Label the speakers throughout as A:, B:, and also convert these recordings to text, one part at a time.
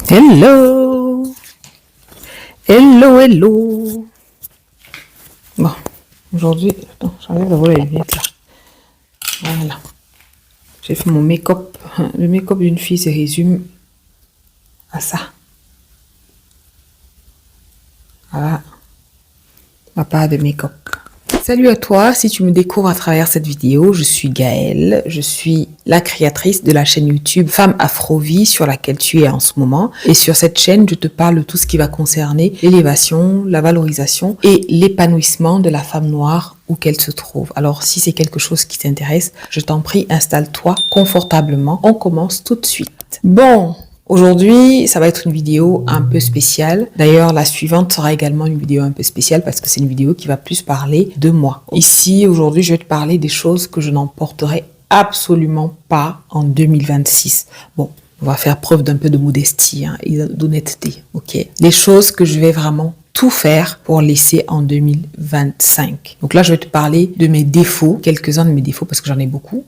A: Hello, hello, hello. Bon, aujourd'hui, attends, j'enlève d'abord les lunettes là. Voilà. J'ai fait mon make-up. Le make-up d'une fille se résume à ça. Voilà. Ma part de make-up. Salut à toi, si tu me découvres à travers cette vidéo, je suis Gaëlle, je suis la créatrice de la chaîne YouTube Femme Afrovie sur laquelle tu es en ce moment. Et sur cette chaîne, je te parle de tout ce qui va concerner l'élévation, la valorisation et l'épanouissement de la femme noire où qu'elle se trouve. Alors si c'est quelque chose qui t'intéresse, je t'en prie, installe-toi confortablement. On commence tout de suite. Bon. Aujourd'hui, ça va être une vidéo un peu spéciale. D'ailleurs, la suivante sera également une vidéo un peu spéciale parce que c'est une vidéo qui va plus parler de moi. Ici, aujourd'hui, je vais te parler des choses que je n'emporterai absolument pas en 2026. Bon, on va faire preuve d'un peu de modestie et d'honnêteté, ok? Les choses que je vais vraiment tout faire pour laisser en 2025. Donc là, je vais te parler de mes défauts, quelques-uns de mes défauts parce que j'en ai beaucoup,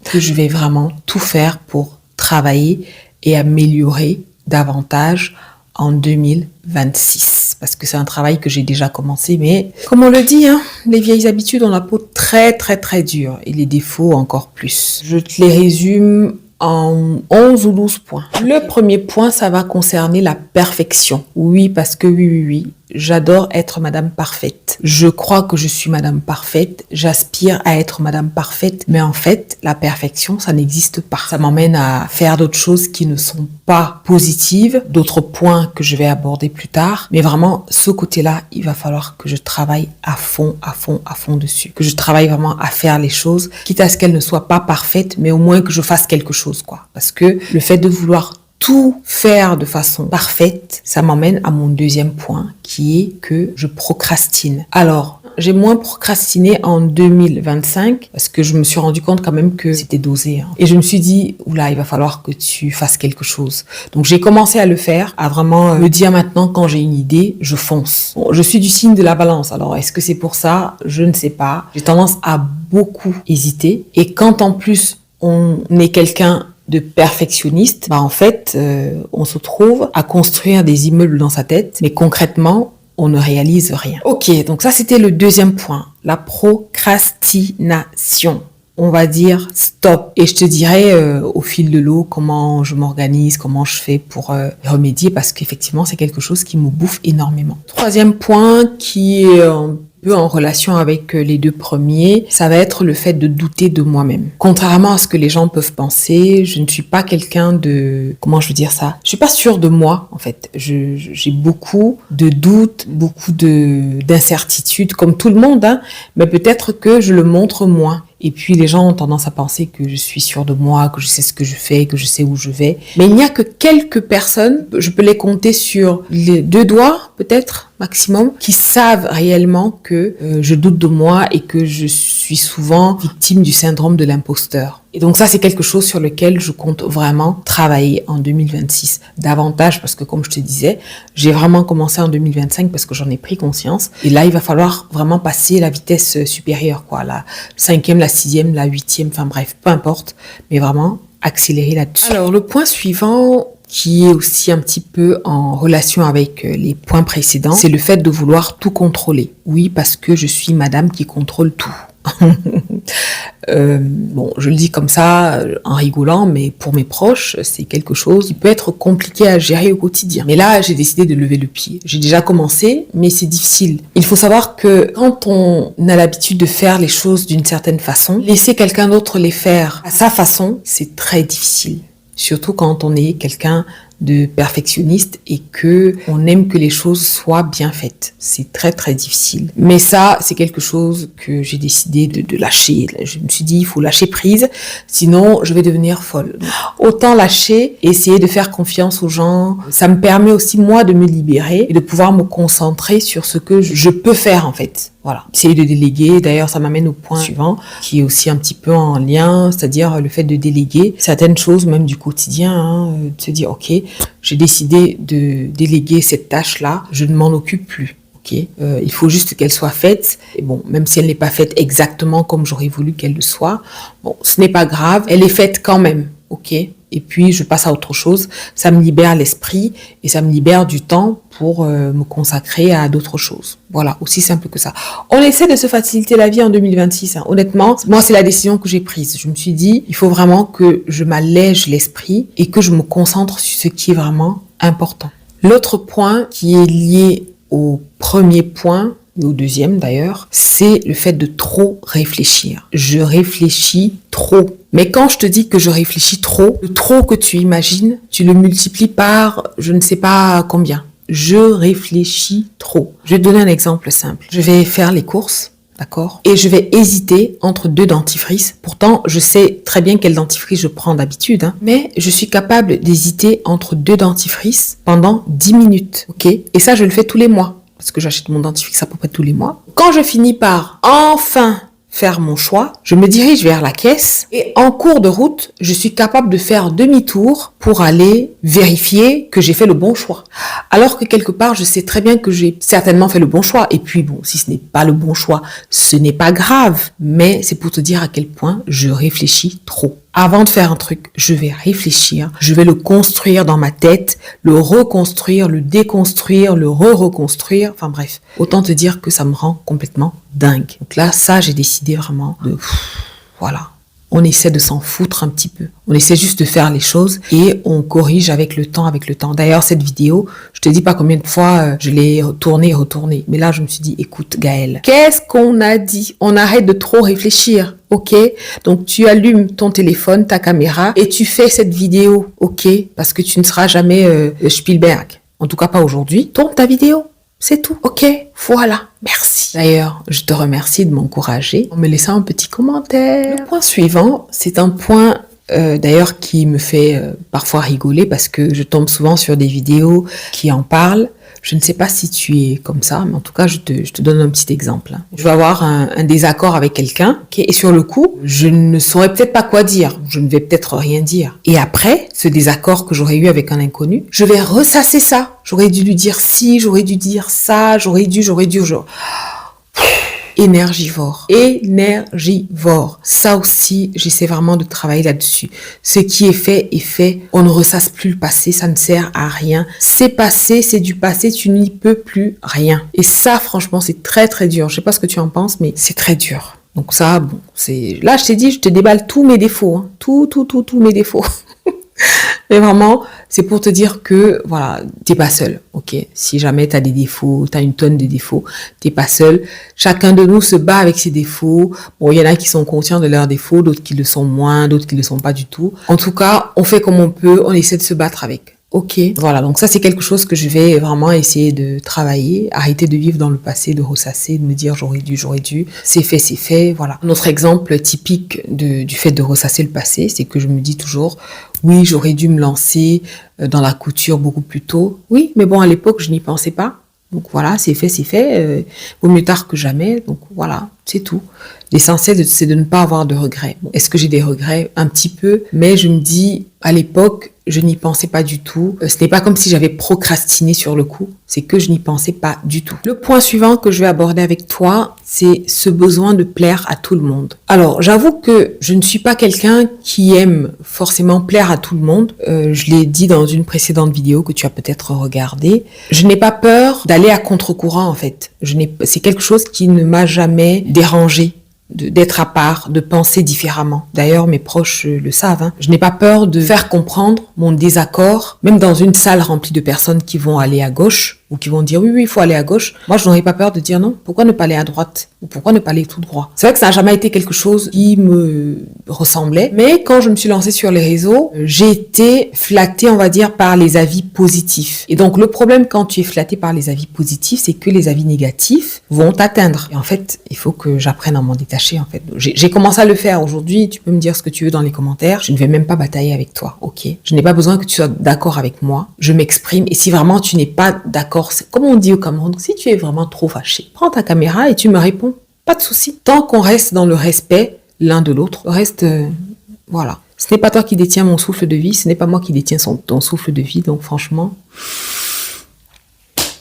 A: que je vais vraiment tout faire pour travailler et améliorer davantage en 2026. Parce que c'est un travail que j'ai déjà commencé, mais comme on le dit, les vieilles habitudes ont la peau très très très dure et les défauts encore plus. Je te les résume en 11 ou 12 points. Le premier point, ça va concerner la perfection. Oui, parce que oui, j'adore être Madame Parfaite. Je crois que je suis Madame Parfaite. J'aspire à être Madame Parfaite. Mais en fait, la perfection, ça n'existe pas. Ça m'emmène à faire d'autres choses qui ne sont pas positives, d'autres points que je vais aborder plus tard. Mais vraiment, ce côté-là, il va falloir que je travaille à fond dessus. Que je travaille vraiment à faire les choses, quitte à ce qu'elles ne soient pas parfaites, mais au moins que je fasse quelque chose, quoi. Parce que le fait de vouloir tout faire de façon parfaite, ça m'emmène à mon deuxième point, qui est que je procrastine. Alors, j'ai moins procrastiné en 2025 parce que je me suis rendu compte quand même que c'était dosé. Et je me suis dit, oula, il va falloir que tu fasses quelque chose. Donc, j'ai commencé à le faire, à vraiment me dire maintenant, quand j'ai une idée, je fonce. Bon, je suis du signe de la balance. Alors, est-ce que c'est pour ça? Je ne sais pas. J'ai tendance à beaucoup hésiter. Et quand en plus, on est quelqu'un de perfectionniste, en fait, on se trouve à construire des immeubles dans sa tête, mais concrètement, on ne réalise rien. Ok, donc ça c'était le deuxième point, la procrastination. On va dire stop. Et je te dirai au fil de l'eau comment je m'organise, comment je fais pour remédier, parce qu'effectivement c'est quelque chose qui me bouffe énormément. Troisième point qui est peu en relation avec les deux premiers, ça va être le fait de douter de moi-même. Contrairement à ce que les gens peuvent penser, je ne suis pas quelqu'un de... Comment je veux dire ça? Je suis pas sûre de moi, en fait. J'ai beaucoup de doutes, beaucoup d'incertitudes, comme tout le monde, mais peut-être que je le montre moins. Et puis, les gens ont tendance à penser que je suis sûre de moi, que je sais ce que je fais, que je sais où je vais. Mais il n'y a que quelques personnes, je peux les compter sur les 2 doigts, peut-être, maximum, qui savent réellement que je doute de moi et que je suis souvent victime du syndrome de l'imposteur. Et donc ça, c'est quelque chose sur lequel je compte vraiment travailler en 2026 davantage parce que, comme je te disais, j'ai vraiment commencé en 2025 parce que j'en ai pris conscience. Et là, il va falloir vraiment passer la vitesse supérieure, quoi, la 5e, la 6e, la 8e, enfin bref, peu importe, mais vraiment accélérer là-dessus. Alors, le point suivant qui est aussi un petit peu en relation avec les points précédents, c'est le fait de vouloir tout contrôler. Oui, parce que je suis madame qui contrôle tout. Bon, je le dis comme ça en rigolant, mais pour mes proches, c'est quelque chose qui peut être compliqué à gérer au quotidien. Mais là, j'ai décidé de lever le pied. J'ai déjà commencé, mais c'est difficile. Il faut savoir que quand on a l'habitude de faire les choses d'une certaine façon, laisser quelqu'un d'autre les faire à sa façon, c'est très difficile. Surtout quand on est quelqu'un de perfectionniste et que on aime que les choses soient bien faites. C'est très très difficile. Mais ça, c'est quelque chose que j'ai décidé de lâcher. Je me suis dit, il faut lâcher prise, sinon je vais devenir folle. Autant lâcher et essayer de faire confiance aux gens. Ça me permet aussi, moi, de me libérer et de pouvoir me concentrer sur ce que je peux faire, en fait. Voilà. Essayer de déléguer. D'ailleurs, ça m'amène au point suivant, qui est aussi un petit peu en lien, c'est-à-dire le fait de déléguer certaines choses, même du quotidien, de se dire, ok, j'ai décidé de déléguer cette tâche-là, je ne m'en occupe plus. Okay. Il faut juste qu'elle soit faite. Et bon, même si elle n'est pas faite exactement comme j'aurais voulu qu'elle le soit, bon, ce n'est pas grave. Elle est faite quand même. Ok. et puis je passe à autre chose. Ça me libère l'esprit et ça me libère du temps pour me consacrer à d'autres choses. Voilà, aussi simple que ça. On essaie de se faciliter la vie en 2026. Hein. Honnêtement, moi, c'est la décision que j'ai prise. Je me suis dit, il faut vraiment que je m'allège l'esprit et que je me concentre sur ce qui est vraiment important. L'autre point qui est lié au premier point, et au deuxième d'ailleurs, c'est le fait de trop réfléchir. Je réfléchis trop. Mais quand je te dis que je réfléchis trop, le trop que tu imagines, tu le multiplies par je ne sais pas combien. Je réfléchis trop. Je vais te donner un exemple simple. Je vais faire les courses, d'accord? Et je vais hésiter entre 2 dentifrices. Pourtant, je sais très bien quel dentifrice je prends d'habitude, hein. Mais je suis capable d'hésiter entre 2 dentifrices pendant 10 minutes, ok? Et ça, je le fais tous les mois. Parce que j'achète mon dentifrice à peu près tous les mois. Quand je finis par enfin faire mon choix, je me dirige vers la caisse et en cours de route, je suis capable de faire demi-tour pour aller vérifier que j'ai fait le bon choix. Alors que quelque part, je sais très bien que j'ai certainement fait le bon choix. Et puis bon, si ce n'est pas le bon choix, ce n'est pas grave. Mais c'est pour te dire à quel point je réfléchis trop. Avant de faire un truc, je vais réfléchir, je vais le construire dans ma tête, le reconstruire, le déconstruire, le re-reconstruire. Enfin bref, autant te dire que ça me rend complètement dingue. Donc là, ça, j'ai décidé vraiment de... Voilà. On essaie de s'en foutre un petit peu. On essaie juste de faire les choses et on corrige avec le temps, D'ailleurs, cette vidéo, je te dis pas combien de fois je l'ai retournée. Mais là, je me suis dit, écoute, Gaëlle, qu'est-ce qu'on a dit? On arrête de trop réfléchir, ok? Donc, tu allumes ton téléphone, ta caméra et tu fais cette vidéo, ok? Parce que tu ne seras jamais Spielberg. En tout cas, pas aujourd'hui. Tourne ta vidéo. C'est tout. Ok, voilà. Merci. D'ailleurs, je te remercie de m'encourager en me laissant un petit commentaire. Le point suivant, c'est un point d'ailleurs qui me fait parfois rigoler parce que je tombe souvent sur des vidéos qui en parlent. Je ne sais pas si tu es comme ça, mais en tout cas, je te donne un petit exemple. Je vais avoir un désaccord avec quelqu'un, okay, et sur le coup, je ne saurais peut-être pas quoi dire. Je ne vais peut-être rien dire. Et après, ce désaccord que j'aurais eu avec un inconnu, je vais ressasser ça. J'aurais dû lui dire ci, j'aurais dû dire ça, j'aurais dû. Énergivore. Ça aussi, j'essaie vraiment de travailler là-dessus. Ce qui est fait est fait. On ne ressasse plus le passé, ça ne sert à rien. C'est passé, c'est du passé, tu n'y peux plus rien. Et ça, franchement, c'est très très dur. Je sais pas ce que tu en penses, mais c'est très dur. Donc ça, bon, c'est... Là, je t'ai dit, je te déballe tous mes défauts. Hein. Tous mes défauts. Mais vraiment, c'est pour te dire que, voilà, t'es pas seul, ok? Si jamais t'as des défauts, t'as une tonne de défauts, t'es pas seul. Chacun de nous se bat avec ses défauts. Bon, il y en a qui sont conscients de leurs défauts, d'autres qui le sont moins, d'autres qui le sont pas du tout. En tout cas, on fait comme on peut, on essaie de se battre avec. Ok, voilà, donc ça c'est quelque chose que je vais vraiment essayer de travailler, arrêter de vivre dans le passé, de ressasser, de me dire j'aurais dû, c'est fait, voilà. Un autre exemple typique du fait de ressasser le passé, c'est que je me dis toujours, oui, j'aurais dû me lancer dans la couture beaucoup plus tôt. Oui, mais bon, à l'époque, je n'y pensais pas. Donc voilà, c'est fait. Vaut mieux tard que jamais. Donc voilà, c'est tout. L'essentiel, c'est de ne pas avoir de regrets. Bon, est-ce que j'ai des regrets? Un petit peu. Mais je me dis, à l'époque, je n'y pensais pas du tout. Ce n'est pas comme si j'avais procrastiné sur le coup. C'est que je n'y pensais pas du tout. Le point suivant que je vais aborder avec toi, c'est ce besoin de plaire à tout le monde. Alors, j'avoue que je ne suis pas quelqu'un qui aime forcément plaire à tout le monde. Je l'ai dit dans une précédente vidéo que tu as peut-être regardée. Je n'ai pas peur d'aller à contre-courant, en fait. C'est quelque chose qui ne m'a jamais dérangée. D'être à part, de penser différemment. D'ailleurs, mes proches le savent. Hein. Je n'ai pas peur de faire comprendre mon désaccord, même dans une salle remplie de personnes qui vont aller à gauche ou qui vont dire oui, il faut aller à gauche. Moi, je n'aurais pas peur de dire non, pourquoi ne pas aller à droite ou pourquoi ne pas aller tout droit. C'est vrai que ça n'a jamais été quelque chose qui me ressemblait, mais quand je me suis lancée sur les réseaux, j'ai été flattée, on va dire, par les avis positifs. Et donc, le problème quand tu es flattée par les avis positifs, c'est que les avis négatifs vont t'atteindre. Et en fait, il faut que j'apprenne à m'en détacher, en fait. J'ai commencé à le faire aujourd'hui. Tu peux me dire ce que tu veux dans les commentaires. Je ne vais même pas batailler avec toi, ok? Je n'ai pas besoin que tu sois d'accord avec moi. Je m'exprime. Et si vraiment tu n'es pas d'accord, c'est comme on dit au Cameroun, si tu es vraiment trop fâché, prends ta caméra et tu me réponds. Pas de souci. Tant qu'on reste dans le respect l'un de l'autre, le reste, voilà. Ce n'est pas toi qui détiens mon souffle de vie, ce n'est pas moi qui détiens ton souffle de vie, donc franchement...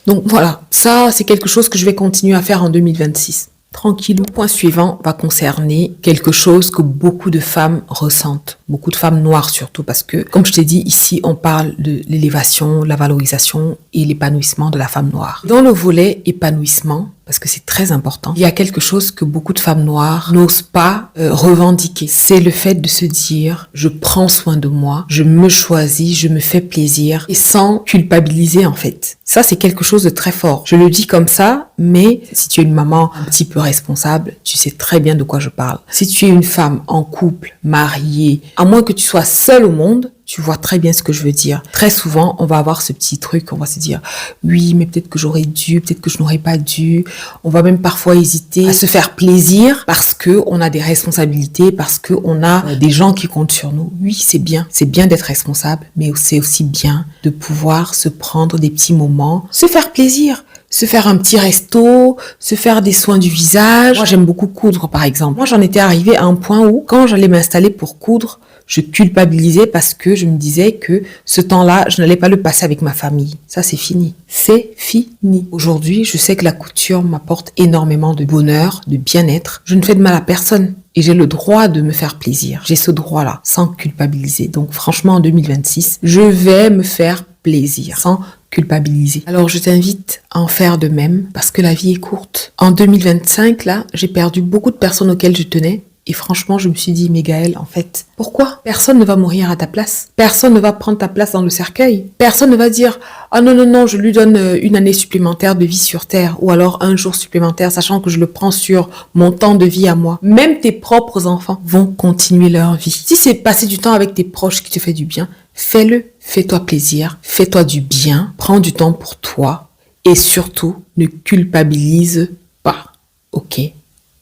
A: Donc voilà, ça c'est quelque chose que je vais continuer à faire en 2026. tranquillou. Le point suivant va concerner quelque chose que beaucoup de femmes ressentent, beaucoup de femmes noires surtout, parce que, comme je t'ai dit, ici, on parle de l'élévation, la valorisation et l'épanouissement de la femme noire. Dans le volet épanouissement, parce que c'est très important, il y a quelque chose que beaucoup de femmes noires n'osent pas revendiquer. C'est le fait de se dire, je prends soin de moi, je me choisis, je me fais plaisir, et sans culpabiliser en fait. Ça, c'est quelque chose de très fort. Je le dis comme ça, mais si tu es une maman un petit peu responsable, tu sais très bien de quoi je parle. Si tu es une femme en couple, mariée, à moins que tu sois seule au monde, tu vois très bien ce que je veux dire. Très souvent, on va avoir ce petit truc, on va se dire, oui, mais peut-être que j'aurais dû, peut-être que je n'aurais pas dû. On va même parfois hésiter à se faire plaisir parce que on a des responsabilités, parce que on a des gens qui comptent sur nous. Oui, c'est bien d'être responsable, mais c'est aussi bien de pouvoir se prendre des petits moments, se faire plaisir. Se faire un petit resto, se faire des soins du visage. Moi, j'aime beaucoup coudre, par exemple. Moi, j'en étais arrivée à un point où, quand j'allais m'installer pour coudre, je culpabilisais parce que je me disais que ce temps-là, je n'allais pas le passer avec ma famille. Ça, c'est fini. C'est fini. Aujourd'hui, je sais que la couture m'apporte énormément de bonheur, de bien-être. Je ne fais de mal à personne. Et j'ai le droit de me faire plaisir. J'ai ce droit-là, sans culpabiliser. Donc, franchement, en 2026, je vais me faire plaisir, sans culpabiliser. Alors, je t'invite à en faire de même, parce que la vie est courte. En 2025, là, j'ai perdu beaucoup de personnes auxquelles je tenais. Et franchement, je me suis dit, mais Gaëlle, en fait, pourquoi? Personne ne va mourir à ta place. Personne ne va prendre ta place dans le cercueil. Personne ne va dire, ah non, non, non, je lui donne une année supplémentaire de vie sur Terre, ou alors un jour supplémentaire, sachant que je le prends sur mon temps de vie à moi. Même tes propres enfants vont continuer leur vie. Si c'est passer du temps avec tes proches qui te fait du bien, fais-le. Fais-toi plaisir, fais-toi du bien, prends du temps pour toi, et surtout, ne culpabilise pas. Ok?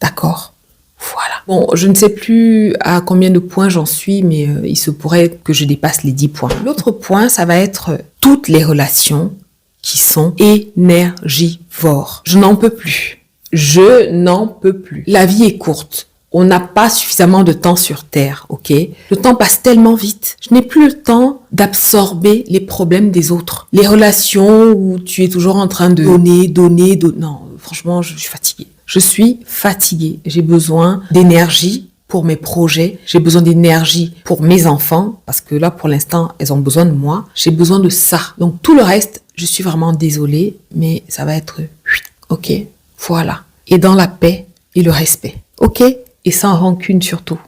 A: D'accord? Voilà. Bon, je ne sais plus à combien de points j'en suis, mais il se pourrait que je dépasse les 10 points. L'autre point, ça va être toutes les relations qui sont énergivores. Je n'en peux plus. Je n'en peux plus. La vie est courte. On n'a pas suffisamment de temps sur Terre, ok? Le temps passe tellement vite. Je n'ai plus le temps d'absorber les problèmes des autres. Les relations où tu es toujours en train de donner. Non, franchement, je suis fatiguée. Je suis fatiguée. J'ai besoin d'énergie pour mes projets. J'ai besoin d'énergie pour mes enfants. Parce que là, pour l'instant, elles ont besoin de moi. J'ai besoin de ça. Donc, tout le reste, je suis vraiment désolée. Mais ça va être... Ok? Voilà. Et dans la paix et le respect. Ok? Et sans rancune surtout.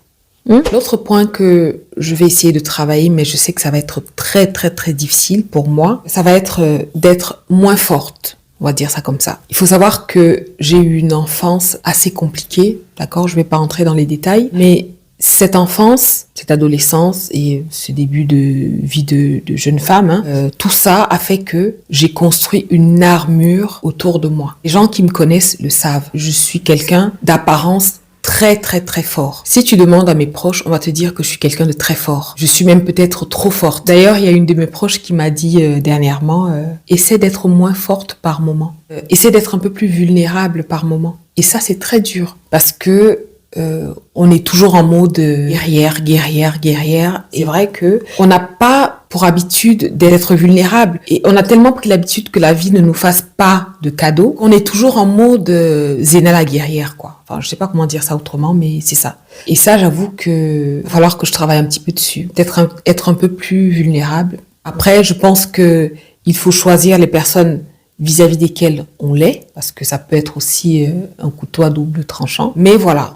A: L'autre point que je vais essayer de travailler, mais je sais que ça va être très, très, très difficile pour moi, ça va être d'être moins forte. On va dire ça comme ça. Il faut savoir que j'ai eu une enfance assez compliquée, d'accord? Je vais pas entrer dans les détails, mais cette enfance, cette adolescence et ce début de vie de jeune femme, tout ça a fait que j'ai construit une armure autour de moi. Les gens qui me connaissent le savent. Je suis quelqu'un d'apparence très très très fort. Si tu demandes à mes proches, on va te dire que je suis quelqu'un de très fort. Je suis même peut-être trop forte. D'ailleurs, il y a une de mes proches qui m'a dit dernièrement, essaie d'être moins forte par moment. Essaie d'être un peu plus vulnérable par moment. Et ça, c'est très dur parce que on est toujours en mode guerrière. C'est vrai que on n'a pas pour habitude d'être vulnérable et on a tellement pris l'habitude que la vie ne nous fasse pas de cadeaux qu'on est toujours en mode Zéna la guerrière, quoi. Enfin, je sais pas comment dire ça autrement, mais c'est ça. Et ça, j'avoue que va falloir que je travaille un petit peu dessus, peut-être être un peu plus vulnérable. Après, je pense que il faut choisir les personnes vis-à-vis desquels on l'est, parce que ça peut être aussi un couteau à double tranchant. Mais voilà,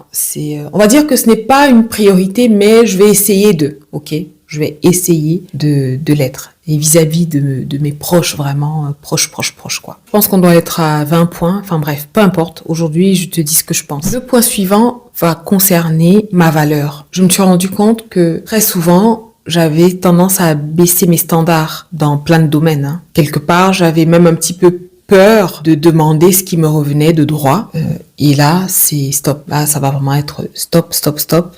A: on va dire que ce n'est pas une priorité, mais je vais essayer ok? Je vais essayer de l'être. Et vis-à-vis de mes proches, vraiment, proches, quoi. Je pense qu'on doit être à 20 points. Enfin bref, peu importe. Aujourd'hui, je te dis ce que je pense. Le point suivant va concerner ma valeur. Je me suis rendu compte que très souvent, j'avais tendance à baisser mes standards dans plein de domaines. Quelque part, j'avais même un petit peu peur de demander ce qui me revenait de droit. Et là, c'est stop. Là, ça va vraiment être stop.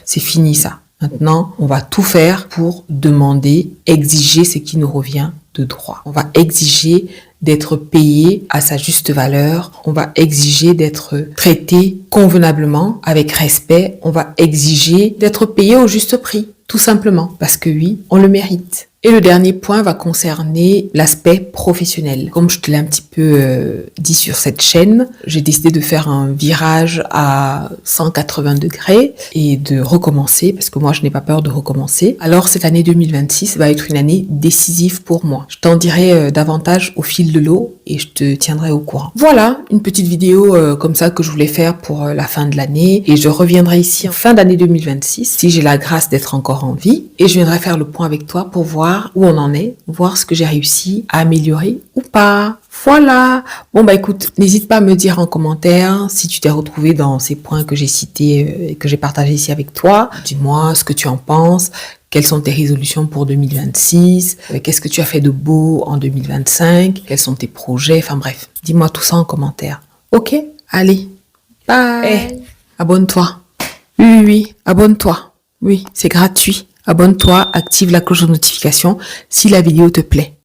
A: C'est fini ça. Maintenant, on va tout faire pour demander, exiger ce qui nous revient de droit. On va exiger d'être payé à sa juste valeur. On va exiger d'être traité convenablement, avec respect. On va exiger d'être payé au juste prix. Tout simplement, parce que oui, on le mérite. Et le dernier point va concerner l'aspect professionnel. Comme je te l'ai un petit peu dit sur cette chaîne, j'ai décidé de faire un virage à 180 degrés et de recommencer, parce que moi je n'ai pas peur de recommencer. Alors cette année 2026 va être une année décisive pour moi. Je t'en dirai davantage au fil de l'eau et je te tiendrai au courant. Voilà, une petite vidéo comme ça que je voulais faire pour la fin de l'année, et je reviendrai ici en fin d'année 2026 si j'ai la grâce d'être encore en vie, et je viendrai faire le point avec toi pour voir où on en est, voir ce que j'ai réussi à améliorer ou pas. Voilà. Bon bah écoute, n'hésite pas à me dire en commentaire si tu t'es retrouvé dans ces points que j'ai cités et que j'ai partagés ici avec toi. Dis-moi ce que tu en penses. Quelles sont tes résolutions pour 2026? Qu'est-ce que tu as fait de beau en 2025? Quels sont tes projets? Enfin bref, dis-moi tout ça en commentaire. Ok? Allez. Bye. Abonne-toi. Oui, abonne-toi. Oui, c'est gratuit. Abonne-toi, active la cloche de notification si la vidéo te plaît.